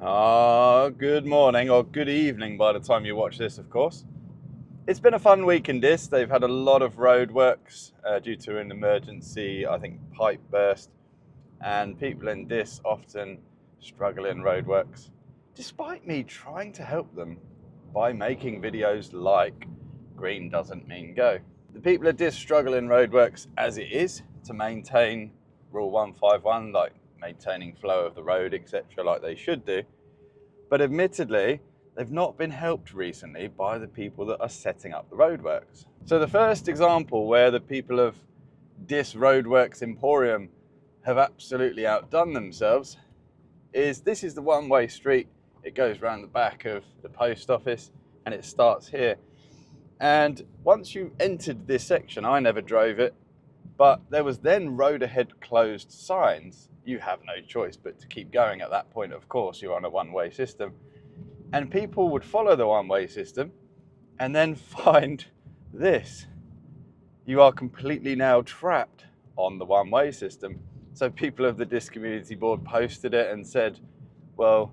Good morning or good evening by the time you watch this, of course. It's been a fun week in Dis. They've had a lot of roadworks due to an emergency, I think, pipe burst. And people in Dis often struggle in roadworks, despite me trying to help them by making videos like Green Doesn't Mean Go. The people of Dis struggle in roadworks as it is to maintain Rule 151, like maintaining flow of the road, etc., like they should do. But admittedly, they've not been helped recently by the people that are setting up the roadworks. So the first example where the people of Dis Roadworks Emporium have absolutely outdone themselves is this is the one-way street. It goes around the back of the post office and it starts here. And once you entered this section, I never drove it, but there was then road ahead closed signs. You have no choice but to keep going at that point. Of course, you're on a one-way system. And people would follow the one-way system and then find this. You are completely now trapped on the one-way system. So people of the Dis Community Board posted it and said, well,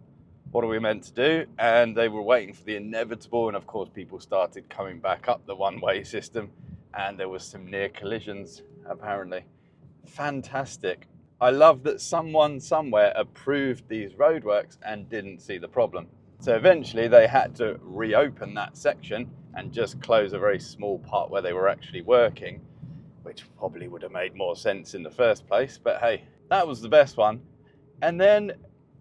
what are we meant to do? And they were waiting for the inevitable. And of course, people started coming back up the one-way system and there was some near collisions, apparently. Fantastic. I love that someone somewhere approved these roadworks and didn't see the problem. So eventually they had to reopen that section and just close a very small part where they were actually working, which probably would have made more sense in the first place. But hey, that was the best one. And then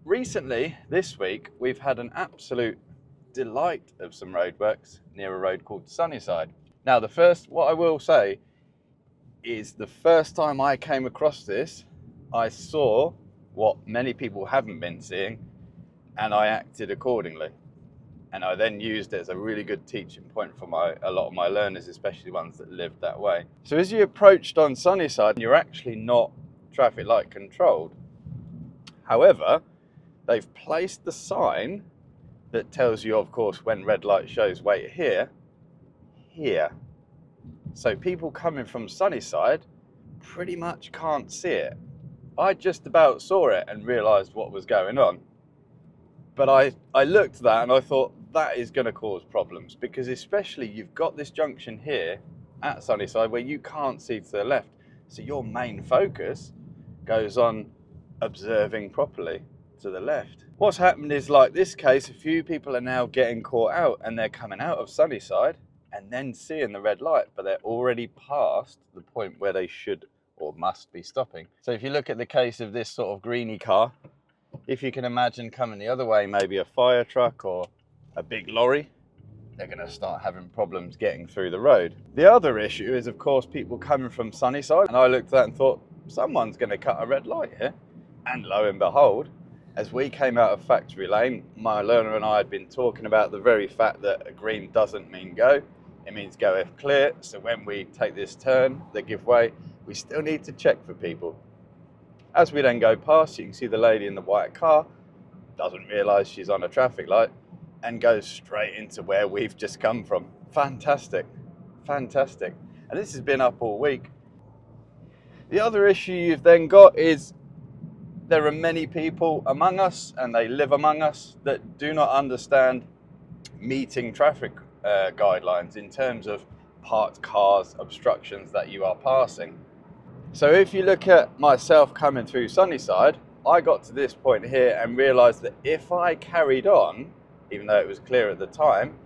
recently, this week, we've had an absolute delight of some roadworks near a road called Sunnyside. Now, what I will say is the first time I came across this, I saw what many people haven't been seeing and I acted accordingly. And I then used it as a really good teaching point for a lot of my learners, especially ones that lived that way. So as you approached on Sunnyside, you're actually not traffic light controlled. However, they've placed the sign that tells you, of course, when red light shows wait here. So people coming from Sunnyside pretty much can't see it. I just about saw it and realised what was going on. But I looked at that and I thought that is going to cause problems, because especially you've got this junction here at Sunnyside where you can't see to the left. So your main focus goes on observing properly to the left. What's happened is, like this case, a few people are now getting caught out and they're coming out of Sunnyside and then seeing the red light, but they're already past the point where they should or must be stopping. So if you look at the case of this sort of greeny car, if you can imagine coming the other way, maybe a fire truck or a big lorry, they're going to start having problems getting through the road. The other issue is, of course, people coming from Sunnyside. And I looked at that and thought, someone's going to cut a red light here. And lo and behold, as we came out of Factory Lane, my learner and I had been talking about the very fact that a green doesn't mean go. It means go if clear. So when we take this turn, they give way, we still need to check for people. As we then go past, you can see the lady in the white car doesn't realise she's on a traffic light and goes straight into where we've just come from. Fantastic, fantastic. And this has been up all week. The other issue you've then got is there are many people among us, and they live among us, that do not understand meeting traffic guidelines in terms of parked cars, obstructions that you are passing. So if you look at myself coming through Sunnyside, I got to this point here and realised that if I carried on, even though it was clear at the time,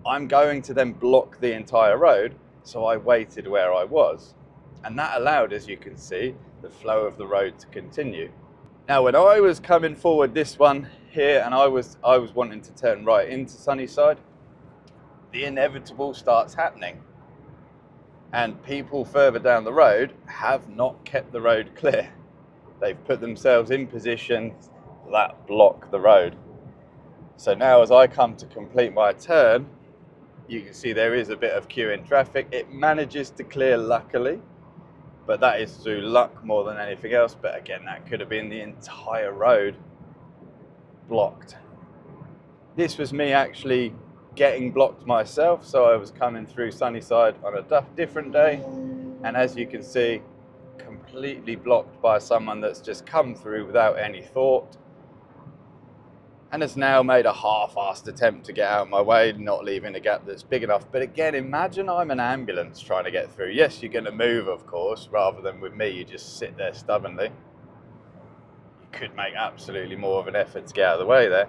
I'm going to then block the entire road. So I waited where I was. And that allowed, as you can see, the flow of the road to continue. Now, when I was coming forward this one here and I was wanting to turn right into Sunnyside, the inevitable starts happening. And people further down the road have not kept the road clear. They've put themselves in positions that block the road. So now as I come to complete my turn, you can see there is a bit of queue in traffic. It manages to clear, luckily, but that is through luck more than anything else. But again, that could have been the entire road blocked. This was me actually getting blocked myself, so I was coming through Sunnyside on a different day, and as you can see, completely blocked by someone that's just come through without any thought. and has now made a half-assed attempt to get out of my way, not leaving a gap that's big enough. But again, imagine I'm an ambulance trying to get through. Yes, you're going to move, of course, rather than with me, you just sit there stubbornly. You could make absolutely more of an effort to get out of the way there.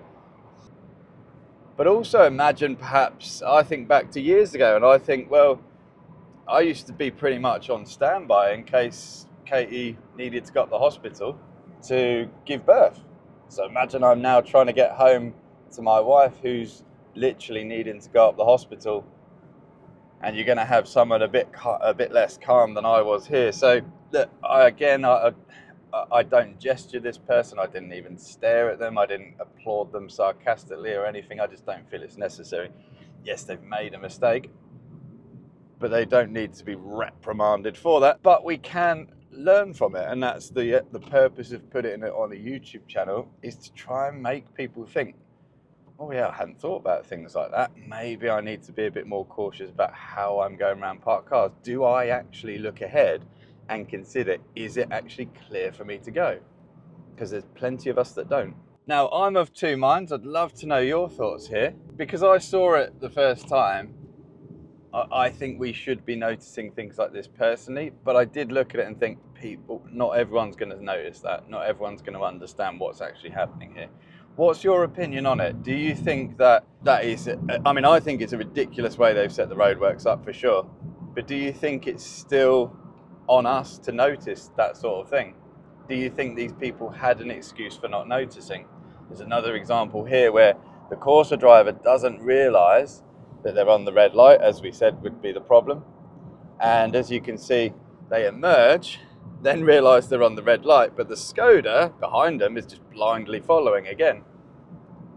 But also imagine, perhaps, I think back to years ago, and I think, well, I used to be pretty much on standby in case Katie needed to go up to the hospital to give birth. So imagine I'm now trying to get home to my wife who's literally needing to go up the hospital, and you're going to have someone a bit less calm than I was here. So look, I don't gesture this person. I didn't even stare at them. I didn't applaud them sarcastically or anything. I just don't feel it's necessary. Yes, they've made a mistake, but they don't need to be reprimanded for that. But we can learn from it, and that's the purpose of putting it on a YouTube channel, is to try and make people think, oh yeah, I hadn't thought about things like that. Maybe I need to be a bit more cautious about how I'm going around parked cars. Do I actually look ahead and consider, is it actually clear for me to go? Because there's plenty of us that don't. Now, I'm of two minds. I'd love to know your thoughts here. Because I saw it the first time, I think we should be noticing things like this personally, but I did look at it and think, people, not everyone's going to notice that. Not everyone's going to understand what's actually happening here. What's your opinion on it? Do you think that is, I mean, I think it's a ridiculous way they've set the roadworks up for sure, but do you think it's still on us to notice that sort of thing? Do you think these people had an excuse for not noticing? There's another example here where the Corsa driver doesn't realise that they're on the red light, as we said would be the problem. And as you can see, they emerge, then realise they're on the red light, but the Skoda behind them is just blindly following again.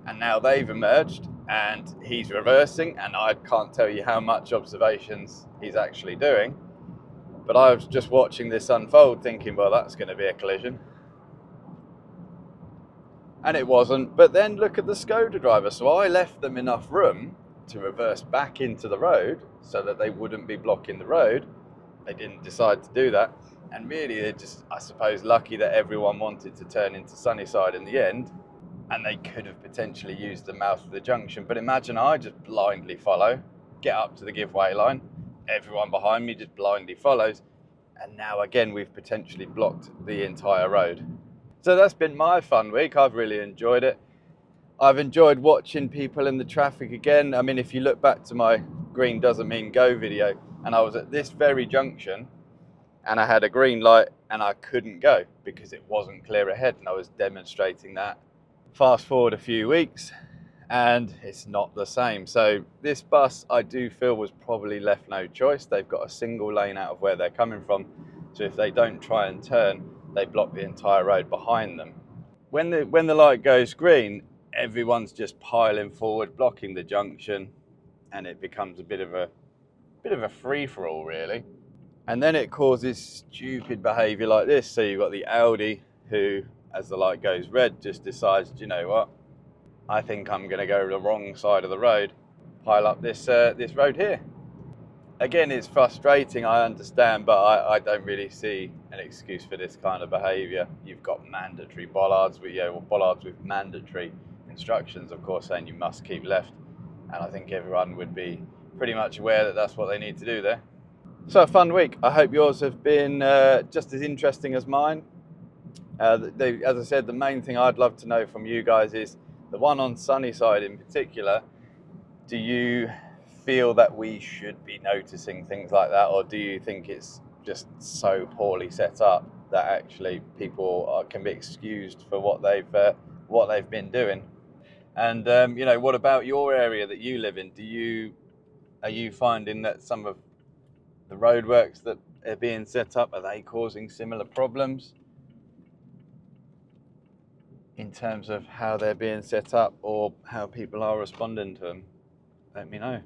And now they've emerged and he's reversing, and I can't tell you how much observations he's actually doing. But I was just watching this unfold thinking, well, that's going to be a collision. And it wasn't. But then look at the Skoda driver. So I left them enough room to reverse back into the road so that they wouldn't be blocking the road. They didn't decide to do that. And really, they're just, I suppose, lucky that everyone wanted to turn into Sunnyside in the end. And they could have potentially used the mouth of the junction. But imagine I just blindly follow, get up to the give way line. Everyone behind me just blindly follows. And now again, we've potentially blocked the entire road. So that's been my fun week. I've really enjoyed it. I've enjoyed watching people in the traffic again. I mean, if you look back to my green doesn't mean go video, and I was at this very junction and I had a green light and I couldn't go because it wasn't clear ahead, and I was demonstrating that. Fast forward a few weeks and it's not the same. So this bus, I do feel, was probably left no choice. They've got a single lane out of where they're coming from. So if they don't try and turn, they block the entire road behind them. When the light goes green, everyone's just piling forward, blocking the junction, and it becomes a bit of a free-for-all, really. And then it causes stupid behaviour like this. So you've got the Audi who, as the light goes red, just decides, do you know what? I think I'm going to go the wrong side of the road, pile up this road here. Again, it's frustrating, I understand, but I don't really see an excuse for this kind of behaviour. You've got mandatory bollards, bollards with mandatory instructions, of course, saying you must keep left. And I think everyone would be pretty much aware that that's what they need to do there. So a fun week. I hope yours have been just as interesting as mine. As I said, the main thing I'd love to know from you guys is the one on Sunnyside in particular. Do you feel that we should be noticing things like that, or do you think it's just so poorly set up that actually people can be excused for what they've been doing? And what about your area that you live in? Are you finding that some of the roadworks that are being set up, are they causing similar problems in terms of how they're being set up or how people are responding to them? Let me know.